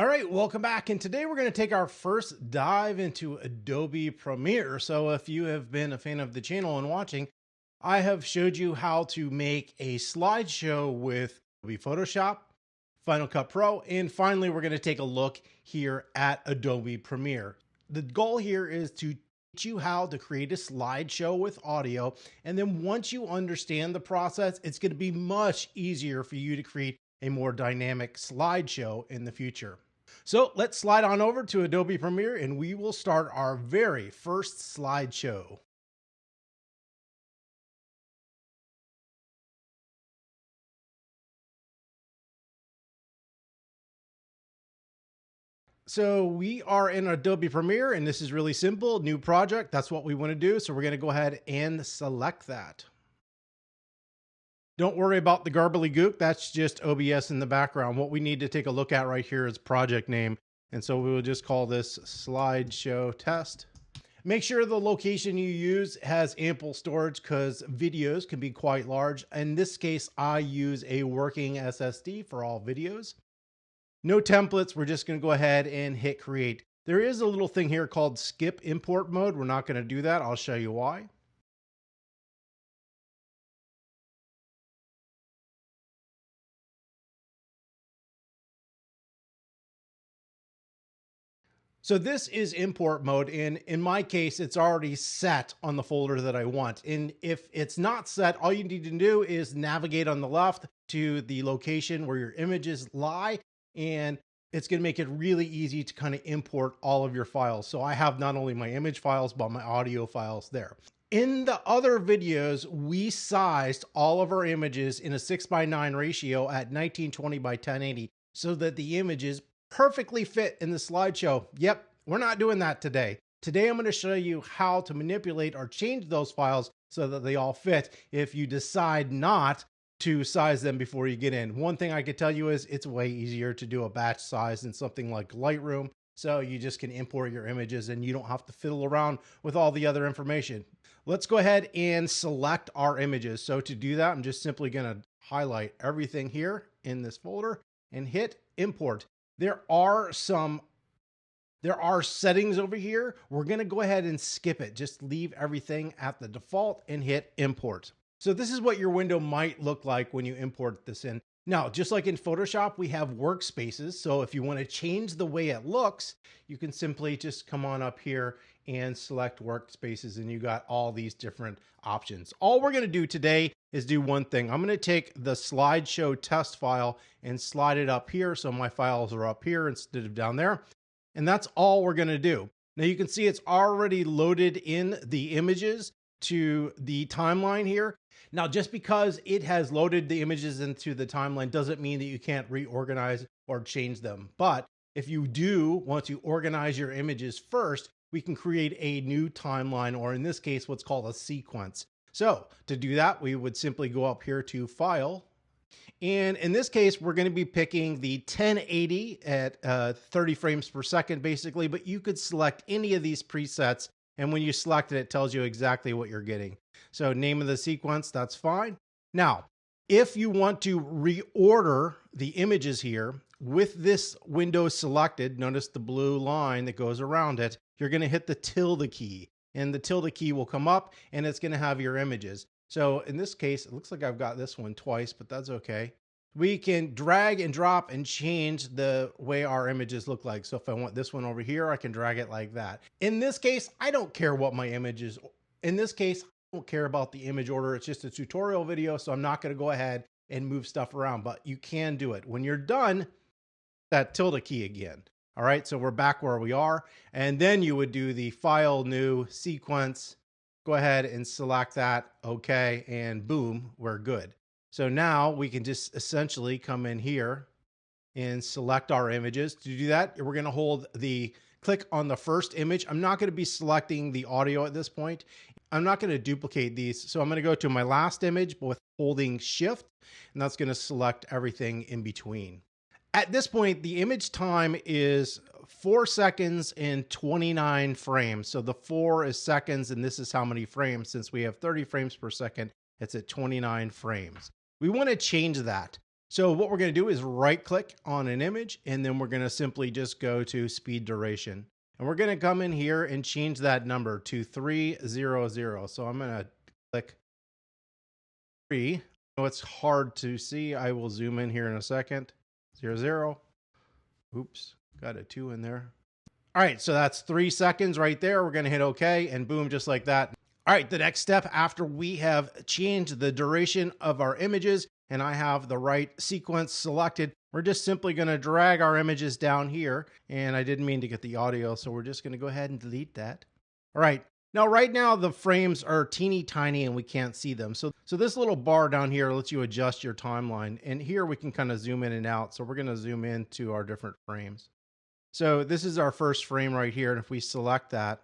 All right, welcome back. And today we're going to take our first dive into Adobe Premiere. So if you have been a fan of the channel and watching, I have showed you how to make a slideshow with Adobe Photoshop, Final Cut Pro, and finally we're going to take a look here at Adobe Premiere. The goal here is to teach you how to create a slideshow with audio, and then once you understand the process, it's going to be much easier for you to create a more dynamic slideshow in the future. So let's slide on over to Adobe Premiere and we will start our very first slideshow. So we are in Adobe Premiere and this is really simple, new project. That's what we want to do. So we're going to go ahead and select that. Don't worry about the garbly gook. That's just OBS in the background. What we need to take a look at right here is project name. And so we will just call this slideshow test. Make sure the location you use has ample storage because videos can be quite large. In this case, I use a working SSD for all videos. No templates. We're just going to go ahead and hit create. There is a little thing here called skip import mode. We're not going to do that. I'll show you why. So this is import mode, and in my case, it's already set on the folder that I want. And if it's not set, all you need to do is navigate on the left to the location where your images lie, and it's going to make it really easy to kind of import all of your files. So I have not only my image files, but my audio files there. In the other videos, we sized all of our images in a 6:9 ratio at 1920 by 1080 so that the images perfectly fit in the slideshow. Yep, we're not doing that today. Today, I'm going to show you how to manipulate or change those files so that they all fit if you decide not to size them before you get in. One thing I could tell you is it's way easier to do a batch size in something like Lightroom. So you just can import your images and you don't have to fiddle around with all the other information. Let's go ahead and select our images. So to do that, I'm just simply going to highlight everything here in this folder and hit import. There are settings over here. We're going to go ahead and skip it. Just leave everything at the default and hit import. So this is what your window might look like when you import this in. Now, just like in Photoshop, we have workspaces. So if you want to change the way it looks, you can simply just come on up here and select workspaces and you got all these different options. All we're going to do today is do one thing. I'm going to take the slideshow test file and slide it up here. So my files are up here instead of down there. And that's all we're going to do. Now you can see it's already loaded in the images to the timeline here. Now, just because it has loaded the images into the timeline doesn't mean that you can't reorganize or change them. But if you do want to organize your images first, we can create a new timeline, or in this case, what's called a sequence. So to do that, we would simply go up here to File. And in this case, we're going to be picking the 1080 at 30 frames per second, basically, but you could select any of these presets. And when you select it, it tells you exactly what you're getting. So name of the sequence, that's fine. Now, if you want to reorder the images here with this window selected, notice the blue line that goes around it, you're going to hit the tilde key. And the tilde key will come up and it's going to have your images. So in this case, it looks like I've got this one twice, but that's okay. We can drag and drop and change the way our images look like. So if I want this one over here, I can drag it like that. In this case, I don't care what my image is. In this case, I don't care about the image order. It's just a tutorial video, so I'm not going to go ahead and move stuff around, but you can do it. When you're done, that tilde key again. All right, so we're back where we are. And then you would do the File, New, Sequence. Go ahead and select that. Okay, and boom, we're good. So now we can just essentially come in here and select our images. To do that, we're going to hold the click on the first image. I'm not going to be selecting the audio at this point. I'm not going to duplicate these. So I'm going to go to my last image with holding Shift, and that's going to select everything in between. At this point, the image time is 4 seconds and 29 frames. So the 4 is seconds, and this is how many frames. Since we have 30 frames per second, it's at 29 frames. We want to change that. So what we're going to do is right click on an image, and then we're going to simply just go to speed duration. And we're going to come in here and change that number to 300. So I'm going to click 3. I know it's hard to see. I will zoom in here in a second. 00. Oops, got a 2 in there. All right, so that's 3 seconds right there. We're going to hit OK, and boom, just like that. All right, the next step after we have changed the duration of our images and I have the right sequence selected, we're just simply going to drag our images down here. And I didn't mean to get the audio, so we're just going to go ahead and delete that. All right, now right now the frames are teeny tiny and we can't see them. So this little bar down here lets you adjust your timeline. And here we can kind of zoom in and out. So we're going to zoom into our different frames. So this is our first frame right here. And if we select that,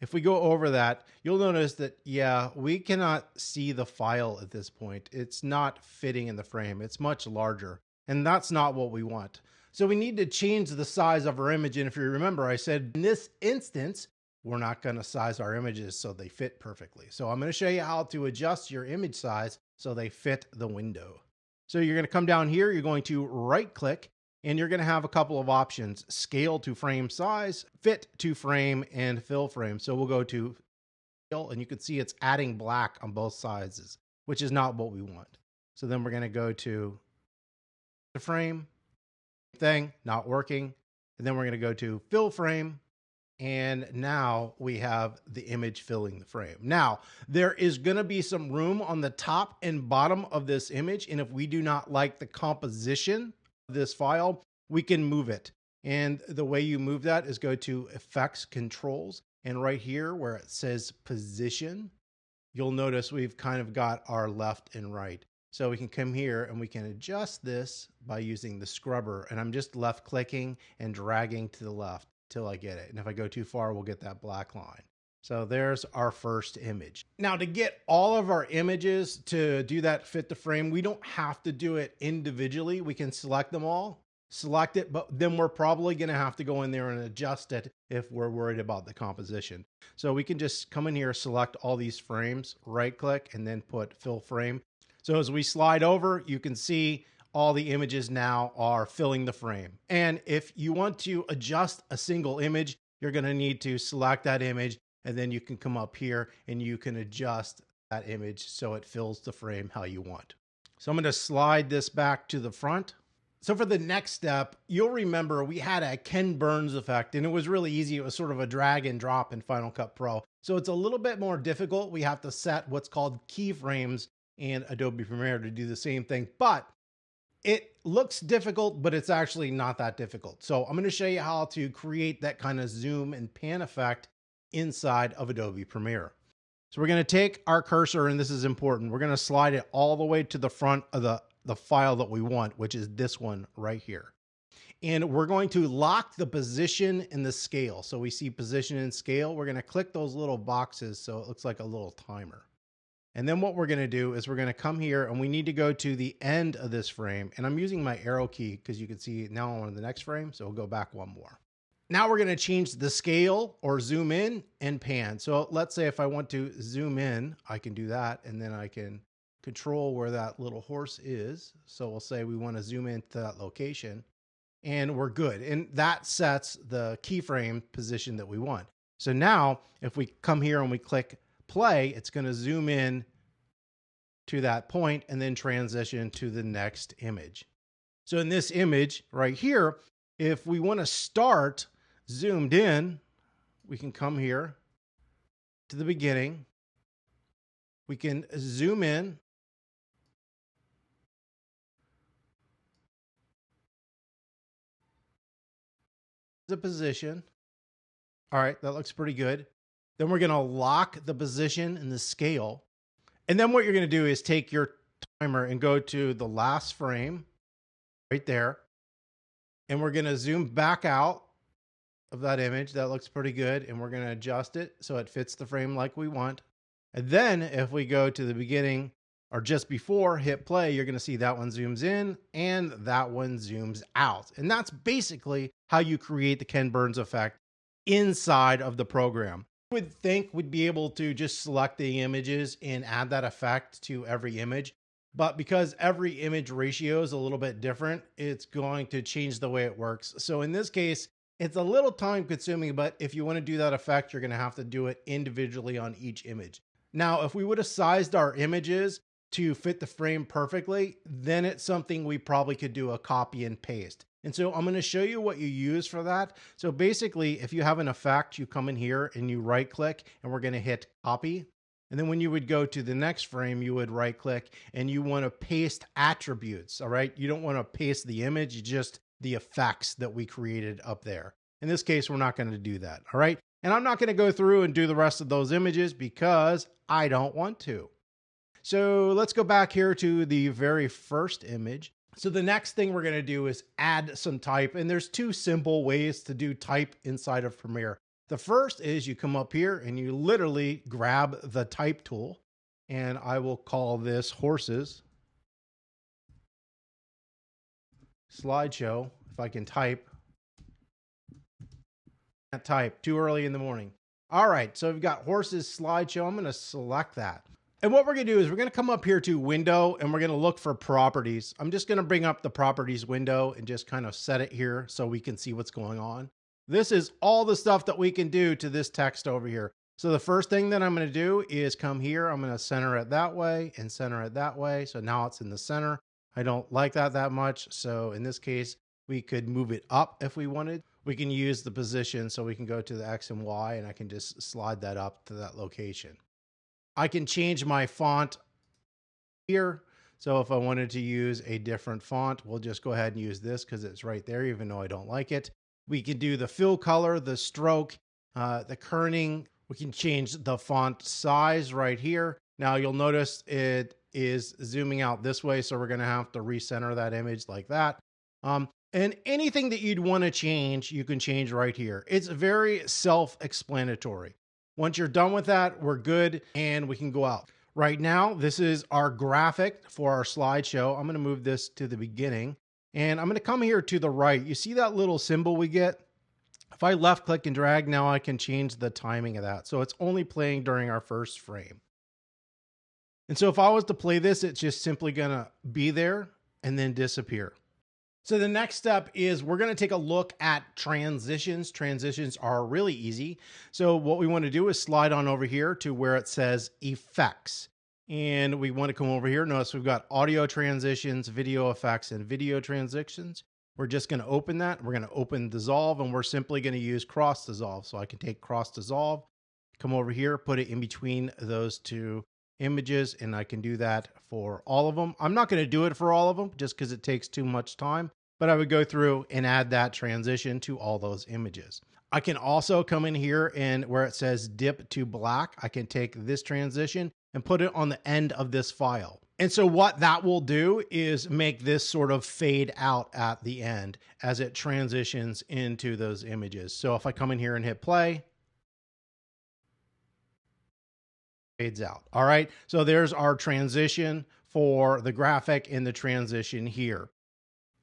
if we go over that, you'll notice that, yeah, we cannot see the file at this point. It's not fitting in the frame. It's much larger, and that's not what we want. So we need to change the size of our image. And if you remember, I said in this instance, we're not going to size our images so they fit perfectly. So I'm going to show you how to adjust your image size so they fit the window. So you're going to come down here, you're going to right click, and you're going to have a couple of options: scale to frame size, fit to frame, and fill frame. So we'll go to scale, and you can see it's adding black on both sizes, which is not what we want. So then we're going to go to the frame thing, not working. And then we're going to go to fill frame. And now we have the image filling the frame. Now, there is going to be some room on the top and bottom of this image. And if we do not like the composition this file, we can move it. And the way you move that is go to Effects, Controls, and right here where it says Position, you'll notice we've kind of got our left and right. So we can come here and we can adjust this by using the scrubber, and I'm just left clicking and dragging to the left till I get it. And if I go too far, we'll get that black line. So there's our first image. Now, to get all of our images to do that fit the frame, we don't have to do it individually. We can select them all, select it, but then we're probably going to have to go in there and adjust it if we're worried about the composition. So we can just come in here, select all these frames, right click, and then put fill frame. So as we slide over, you can see all the images now are filling the frame. And if you want to adjust a single image, you're going to need to select that image. And then you can come up here and you can adjust that image so it fills the frame how you want. So I'm going to slide this back to the front. So for the next step, you'll remember we had a Ken Burns effect, and it was really easy. It was sort of a drag and drop in Final Cut Pro. So it's a little bit more difficult. We have to set what's called keyframes in Adobe Premiere to do the same thing, but it looks difficult, but it's actually not that difficult. So I'm going to show you how to create that kind of zoom and pan effect inside of Adobe Premiere. So we're going to take our cursor, and this is important. We're going to slide it all the way to the front of the file that we want, which is this one right here. And we're going to lock the position and the scale. So we see position and scale. We're going to click those little boxes so it looks like a little timer. And then what we're going to do is we're going to come here, and we need to go to the end of this frame. And I'm using my arrow key because you can see now I'm on the next frame. So we'll go back one more. Now we're going to change the scale or zoom in and pan. So let's say if I want to zoom in, I can do that. And then I can control where that little horse is. So we'll say we want to zoom into that location, and we're good. And that sets the keyframe position that we want. So now if we come here and we click play, it's going to zoom in to that point and then transition to the next image. So in this image right here, if we want to start zoomed in, we can come here to the beginning. We can zoom in. The position. All right, that looks pretty good. Then we're going to lock the position and the scale. And then what you're going to do is take your timer and go to the last frame right there. And we're going to zoom back out of that image. That looks pretty good. And we're going to adjust it so it fits the frame like we want. And then if we go to the beginning or just before, hit play, you're going to see that one zooms in and that one zooms out. And that's basically how you create the Ken Burns effect inside of the program. You would think we'd be able to just select the images and add that effect to every image, but because every image ratio is a little bit different, it's going to change the way it works. So in this case, it's a little time consuming, but if you want to do that effect, you're going to have to do it individually on each image. Now, if we would have sized our images to fit the frame perfectly, then it's something we probably could do a copy and paste. And so I'm going to show you what you use for that. So basically, if you have an effect, you come in here and you right click, and we're going to hit copy. And then when you would go to the next frame, you would right click and you want to paste attributes. All right. You don't want to paste the image, just the effects that we created up there. In this case, we're not going to do that. All right. And I'm not going to go through and do the rest of those images because I don't want to. So let's go back here to the very first image. So the next thing we're going to do is add some type. And there's two simple ways to do type inside of Premiere. The first is you come up here and you literally grab the type tool, and I will call this horses slideshow. If I can type, can't type, too early in the morning. All right, so we've got horses slideshow. I'm going to select that. And what we're going to do is we're going to come up here to window and we're going to look for properties. I'm just going to bring up the properties window and just kind of set it here so we can see what's going on. This is all the stuff that we can do to this text over here. So the first thing that I'm going to do is come here. I'm going to center it that way and center it that way. So now it's in the center. I don't like that much. So in this case, we could move it up if we wanted. We can use the position so we can go to the X and Y, and I can just slide that up to that location. I can change my font here. So if I wanted to use a different font, we'll just go ahead and use this because it's right there, even though I don't like it. We can do the fill color, the stroke, the kerning. We can change the font size right here. Now you'll notice it is zooming out this way, so we're going to have to recenter that image like that. And anything that you'd want to change, you can change right here. It's very self-explanatory. Once you're done with that, we're good and we can go out. Right now, this is our graphic for our slideshow. I'm going to move this to the beginning. And I'm going to come here to the right. You see that little symbol we get? If I left click and drag, now I can change the timing of that. So it's only playing during our first frame. And so if I was to play this, it's just simply going to be there and then disappear. So the next step is we're going to take a look at transitions. Transitions are really easy. So what we want to do is slide on over here to where it says effects. And we want to come over here. Notice we've got audio transitions, video effects, and video transitions. We're just going to open that. We're going to open dissolve, and we're simply going to use cross dissolve. So I can take cross dissolve, come over here, put it in between those two images, and I can do that for all of them. I'm not going to do it for all of them just because it takes too much time, but I would go through and add that transition to all those images. I can also come in here and where it says dip to black, I can take this transition and put it on the end of this file. And so what that will do is make this sort of fade out at the end as it transitions into those images. So if I come in here and hit play, fades out. All right. So there's our transition for the graphic and the transition here.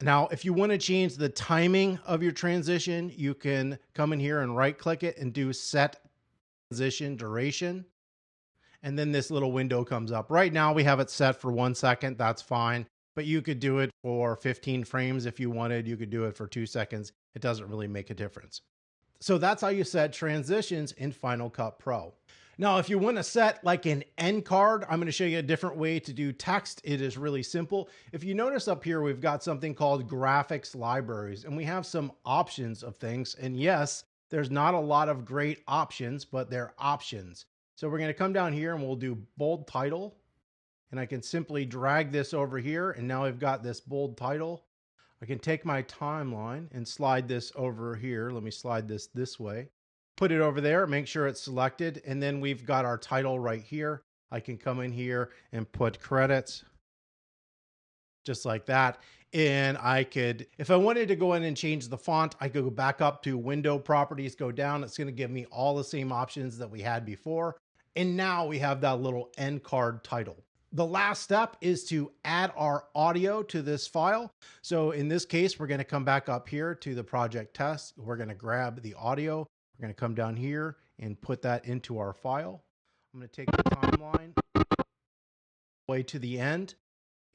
Now, if you want to change the timing of your transition, you can come in here and right click it and do set transition duration. And then this little window comes up. Right now we have it set for 1 second. That's fine. But you could do it for 15 frames if you wanted. You could do it for 2 seconds. It doesn't really make a difference. So that's how you set transitions in Final Cut Pro. Now, if you want to set like an end card, I'm going to show you a different way to do text. It is really simple. If you notice up here, we've got something called graphics libraries, and we have some options of things. And yes, there's not a lot of great options, but they're options. So we're going to come down here and we'll do bold title. And I can simply drag this over here. And now I've got this bold title. I can take my timeline and slide this over here. Let me slide this way. Put it over there, make sure it's selected. And then we've got our title right here. I can come in here and put credits just like that. And I could, if I wanted to go in and change the font, I could go back up to window properties, go down. It's going to give me all the same options that we had before. And now we have that little end card title. The last step is to add our audio to this file. So in this case, we're going to come back up here to the project test. We're going to grab the audio. We're going to come down here and put that into our file. I'm going to take the timeline way to the end.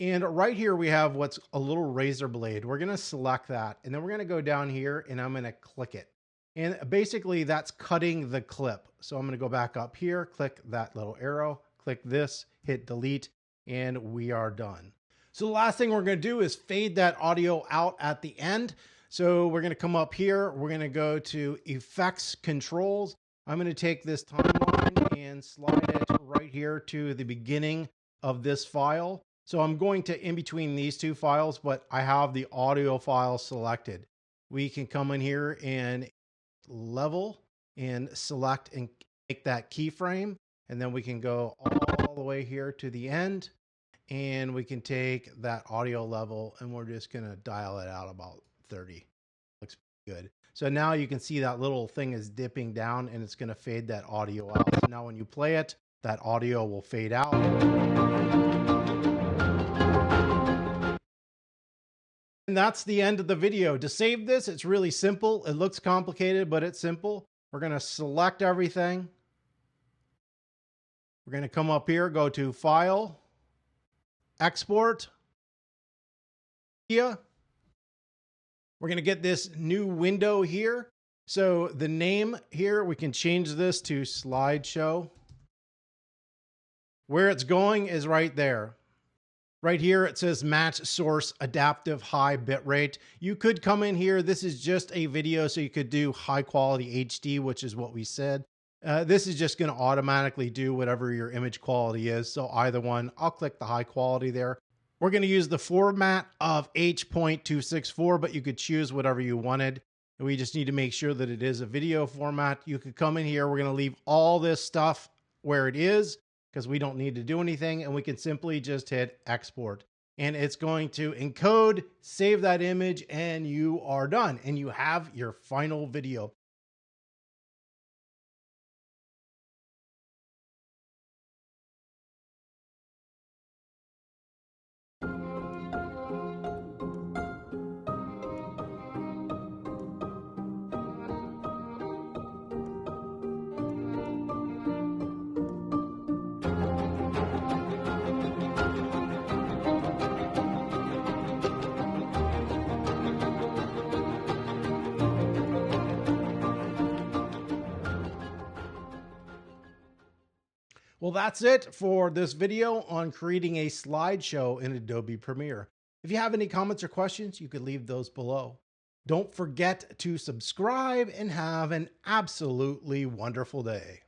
And right here, we have what's a little razor blade. We're going to select that, and then we're going to go down here and I'm going to click it. And basically that's cutting the clip. So I'm going to go back up here, click that little arrow, click this, hit delete, and we are done. So the last thing we're going to do is fade that audio out at the end. So we're going to come up here. We're going to go to effects controls. I'm going to take this timeline and slide it right here to the beginning of this file. So I'm going to in between these two files, but I have the audio file selected. We can come in here and level and select and make that keyframe. And then we can go all the way here to the end, and we can take that audio level and we're just going to dial it out about 30. Looks good. So now you can see that little thing is dipping down and it's going to fade that audio out. So now when you play it, that audio will fade out. And that's the end of the video. To save this, it's really simple. It looks complicated, but it's simple. We're going to select everything. We're going to come up here, go to File, Export, Media. We're going to get this new window here. So the name here, we can change this to Slideshow. Where it's going is right there. Right here, it says match source adaptive high bitrate. You could come in here. This is just a video, so you could do high quality HD, which is what we said. This is just going to automatically do whatever your image quality is. So either one, I'll click the high quality there. We're going to use the format of H.264, but you could choose whatever you wanted. We just need to make sure that it is a video format. You could come in here. We're going to leave all this stuff where it is, because we don't need to do anything, and we can simply just hit export. And it's going to encode, save that image, and you are done. And you have your final video. Well, that's it for this video on creating a slideshow in Adobe Premiere. If you have any comments or questions, you could leave those below. Don't forget to subscribe and have an absolutely wonderful day.